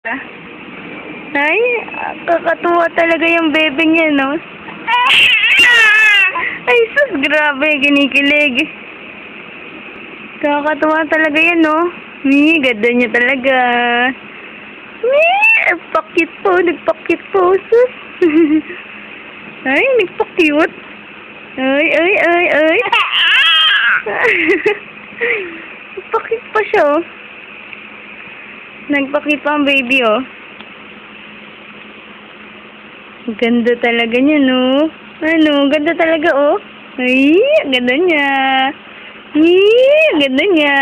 Ay, kakatuwa talaga yung bebeng niya, no? Ay, sus, grabe, kinikilig. Kakatuwa talaga yan, no? Ganda niya talaga. Nagpakit po, sus. Ay, nagpakute. Ay. Nagpakit pa siya, oh. Nagpakit pa ang baby, oh. Ganda talaga niya, no? Ano, ganda talaga, oh. Ay, ganda niya. Ganda niya.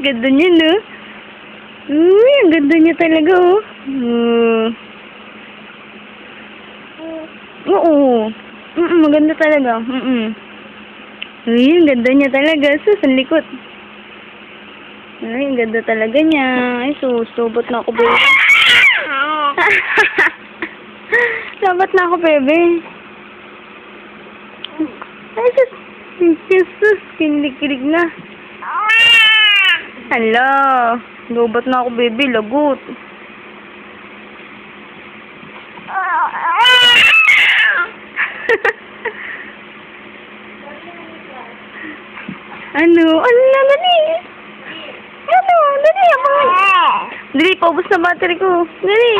Ganda niya, no? Ang ganda niya talaga, oh. Oo. Maganda talaga. Ay, ang ganda niya talaga. Sus, ang likot. Ay, ang ganda talaga niya. Ay, susubot na ako, baby. Sabat na ako, bebe. Ay, sus. Jesus, kinilig na. Hala. Lobat na ako, bebe. Lagot. Ano? Dali. Dali, paubos na battery ko. Dali.